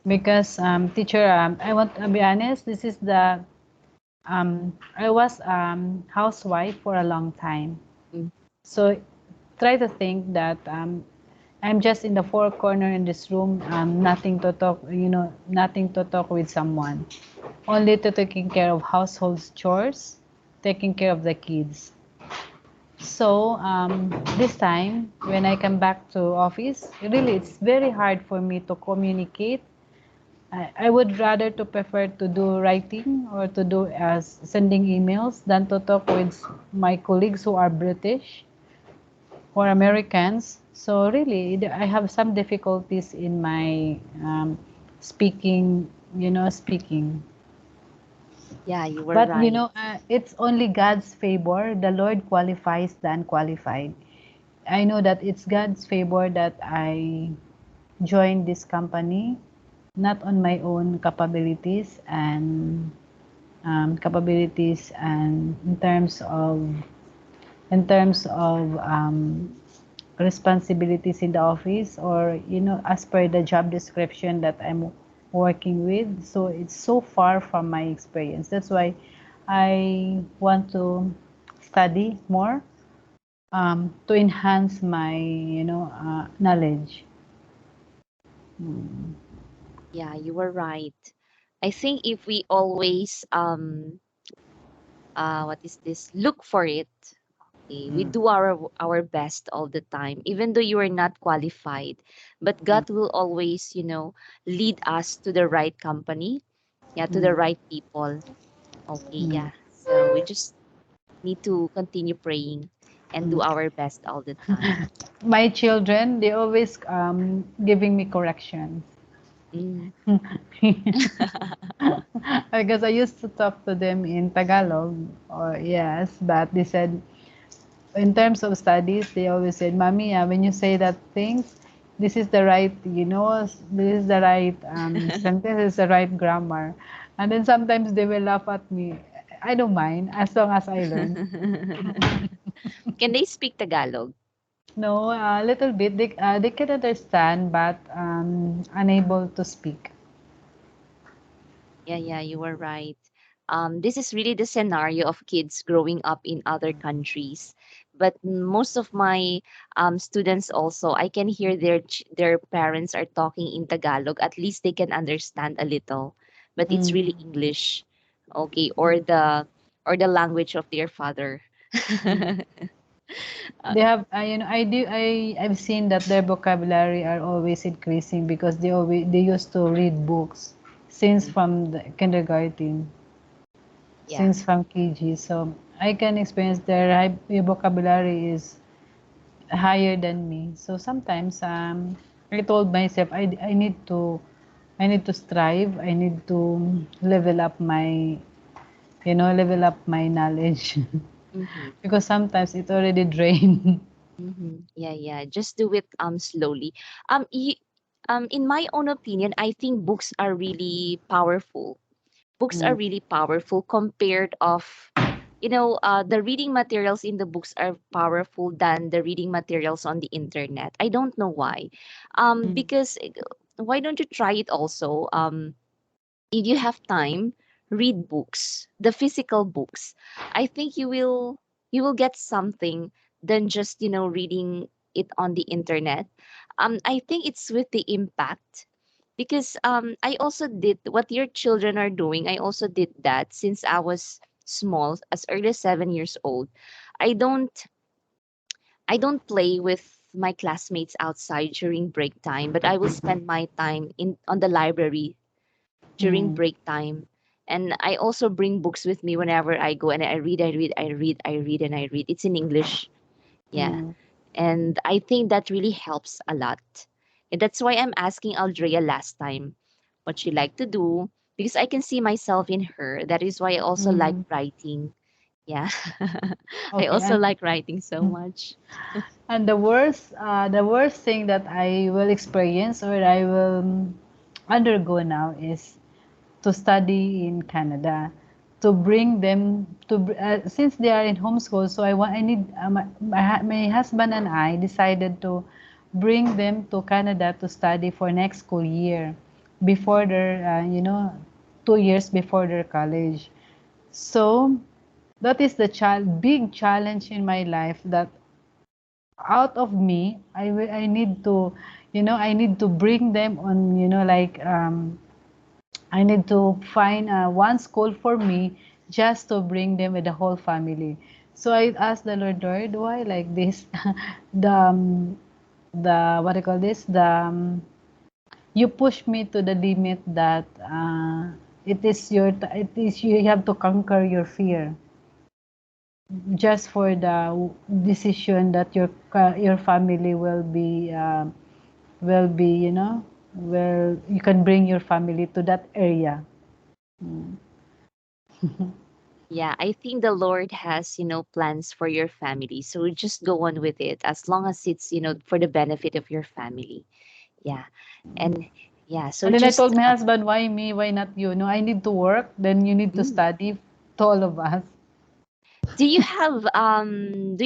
Because teacher, I want to be honest. This is the I was housewife for a long time. Mm, So try to think that I'm just in the four corner in this room, nothing to talk, nothing to talk with someone, only to taking care of household chores, taking care of the kids. So this time when I come back to office, really it's very hard for me to communicate. I would rather to prefer to do writing or to do as sending emails than to talk with my colleagues who are British or Americans. So really, I have some difficulties in my speaking, speaking. yeah, you were But right. it's only God's favor. The Lord qualifies the unqualified. I know that it's God's favor that I joined this company, not on my own capabilities and in terms of responsibilities in the office or as per the job description that I'm working with, so it's so far from my experience. That's why I want to study more to enhance my, knowledge. Mm. Yeah, you were right. I think if we always what is this? Look for it. Okay, we Mm. do our best all the time, even though you are not qualified. But Mm. God will always, lead us to the right company, yeah, to the Mm. right people. Okay, Mm. yeah. So we just need to continue praying and do Mm. our best all the time. My children, they always giving me corrections. Mm. Because I used to talk to them in Tagalog, or yes, but they said, in terms of studies, they always said, "Mommy, when you say that things, this is the right, this is the right sentence, is the right grammar." And then sometimes they will laugh at me. I don't mind as long as I learn. Can they speak Tagalog? No, a little bit. They can understand, but unable to speak. Yeah, yeah, you were right. This is really the scenario of kids growing up in other countries. But most of my students also, I can hear their parents are talking in Tagalog. At least they can understand a little, but it's Mm. really English, okay, or the language of their father. Mm. Uh, They have, I've seen that their vocabulary are always increasing because they used to read books since mm, from the kindergarten, yeah. since from KG. So I can experience their vocabulary is higher than me. So sometimes I told myself I need to strive. I need to level up my knowledge Mm-hmm. because sometimes it already drained. Mm-hmm. Yeah, yeah. Just do it slowly. In my own opinion, I think books are really powerful. Books are Mm, really powerful compared of the reading materials in the books are powerful than the reading materials on the internet. I don't know why. mm, Because why don't you try it also? If you have time, read books, the physical books. I think you will get something than just reading it on the internet. I think it's with the impact because I also did what your children are doing. I also did that since I was small, as early as 7 years old. I don't I don't play with my classmates outside during break time, but I will spend my time in on the library during mm, break time. And I also bring books with me whenever I go, and I read, I read, I read, I read, and I read. It's in English. Yeah. mm. And I think that really helps a lot. And that's why I'm asking Aldrea last time what she liked to do, because I can see myself in her. That is why I also like Mm. writing. Yeah. I Okay, also like writing so much. and the worst thing that I will experience or I will undergo now is to study in Canada, to bring them since they are in homeschool. So I need my husband and I decided to bring them to Canada to study for next school year, before their 2 years before their college. So that is the big challenge in my life, that out of me I need to, I need to bring them on, I need to find one school for me, just to bring them with the whole family. So I asked the Lord, why like this? the the what I call this, you push me to the limit that it is you have to conquer your fear just for the decision that your family will be, well, you can bring your family to that area. Mm. Yeah, I think the Lord has, plans for your family. So just go on with it as long as it's, for the benefit of your family. Yeah. And yeah, so And then I just told my husband, why me? Why not you? No, I need to work. Then you need to mm, study, to all of us. do you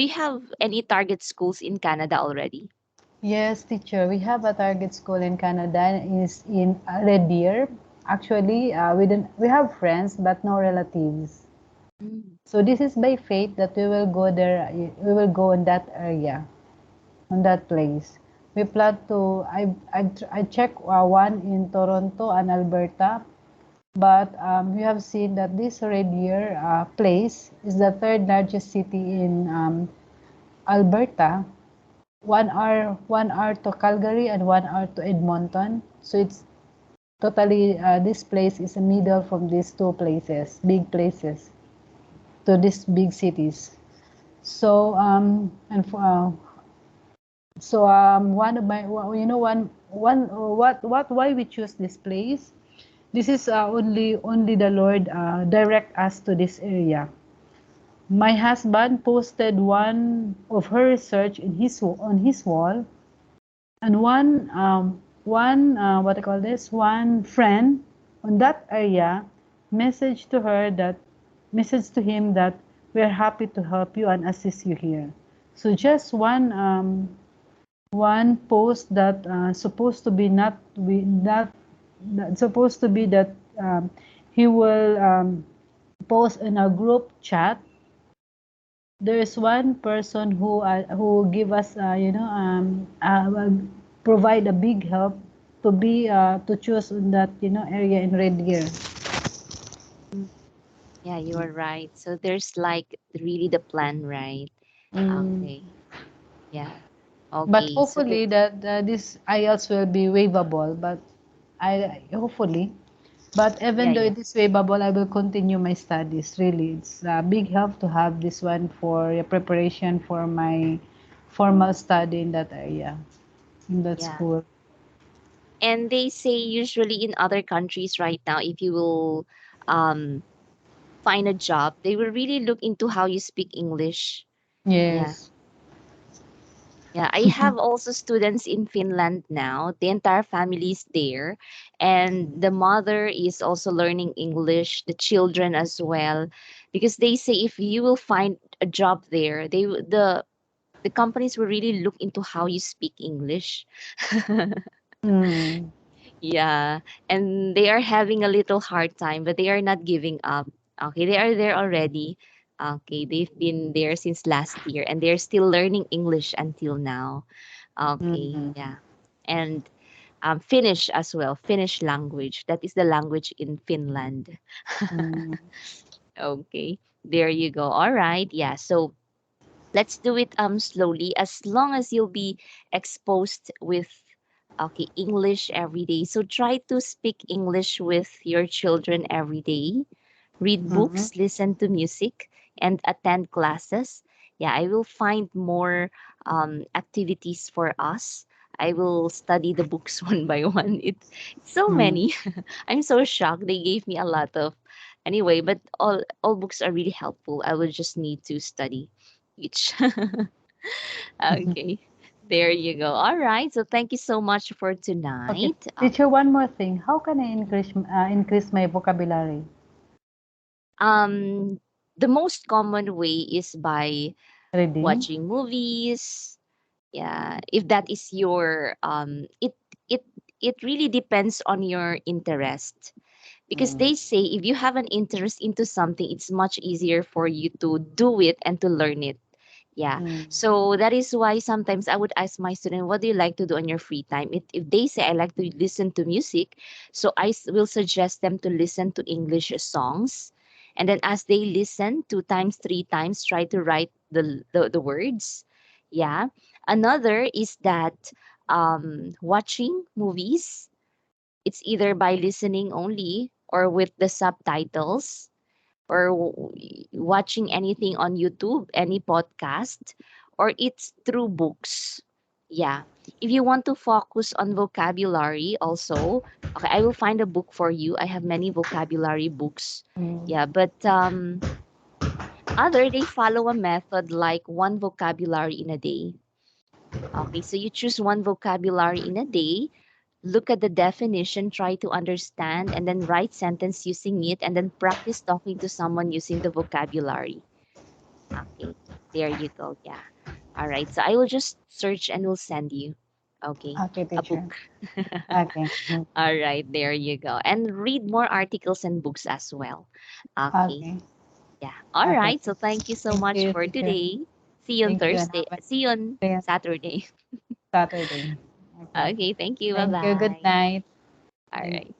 have any target schools in Canada already? Yes, teacher. We have a target school in Canada. Is in Red Deer. Actually, we have friends, but no relatives. Mm. So this is by faith that we will go there. We will go in that area, on that place. We plan to. I check one in Toronto and Alberta, but we have seen that this Red Deer place is the third largest city in Alberta. 1 hour to Calgary and 1 hour to Edmonton. So it's totally this place is a middle from these two places, big places, to these big cities. So one of my what why we choose this place. This is only the Lord direct us to this area. My husband posted one of her research in his on his wall, and one what I call this one friend on that area messaged to him that we are happy to help you and assist you here. So just one post that supposed to be not we not that supposed to be that he will post in a group chat. There is one person who give us provide a big help to be to choose in that area in Red Deer. Mm. Yeah, you are right. So there's like really the plan, right? Mm. Okay. Yeah. But Okay. So hopefully that this IELTS will be waivable. But I hopefully. But yeah, even though yeah. it is waivable, I will continue my studies. Really, it's a big help to have this one for preparation for my formal study in that area, in that Yeah. school. And they say usually in other countries right now, if you will um find a job, they will really look into how you speak English. Yeah. Yes. Yeah, I have also students in Finland now. The entire family is there, and the mother is also learning English, the children as well, because they say if you will find a job there, the companies will really look into how you speak English. Mm. Yeah, and they are having a little hard time, but they are not giving up. Okay, they are there already. Okay, they've been there since last year, and they're still learning English until now. Okay, Mm. yeah. And Finnish as well, Finnish language. That is the language in Finland. Mm. Okay, there you go. All right, yeah. So let's do it slowly. As long as you'll be exposed with okay English every day. So try to speak English with your children every day, read Mm. books, listen to music, and attend classes. Yeah, I will find more activities for us. I will study the books one by one. It's so Mm. many. I'm so shocked. They gave me a lot of anyway, but all books are really helpful. I will just need to study each. Okay. There you go. All right. So thank you so much for Okay, tonight. teacher, one more thing. How can I increase my vocabulary? Um, the most common way is by Reading. watching movies. Yeah, if that is your it it really depends on your interest because Mm. they say if you have an interest into something, it's much easier for you to do it and to learn it. Yeah. Mm. So that is why sometimes I would ask my student, what do you like to do on your free time? If they say I like to listen to music, so will suggest them to listen to English songs. And then as they listen 2 times, 3 times, try to write the words. Yeah. Another is that watching movies, it's either by listening only or with the subtitles or watching anything on YouTube, any podcast, or it's through books. Yeah. If you want to focus on vocabulary also, okay, I will find a book for you. I have many vocabulary books. Mm. Yeah, but other they follow a method like one vocabulary in a day. Okay, so you choose one vocabulary in a day, look at the definition, try to understand, and then write sentence using it, and then practice talking to someone using the vocabulary. Okay, there you go. Yeah. All right. So I will just search and will send you. Okay, Okay, a teacher. book. Okay. Mm. All right, there you go. And read more articles and books as well. Okay. Okay. Yeah. All Okay. right. So thank you so Thank much you. for Thank you. today. See you on Thank you. And Thursday. have a See you on see you Saturday. Saturday. Okay. Okay. Thank you. Bye Thank you. Good bye. night. All Thank right.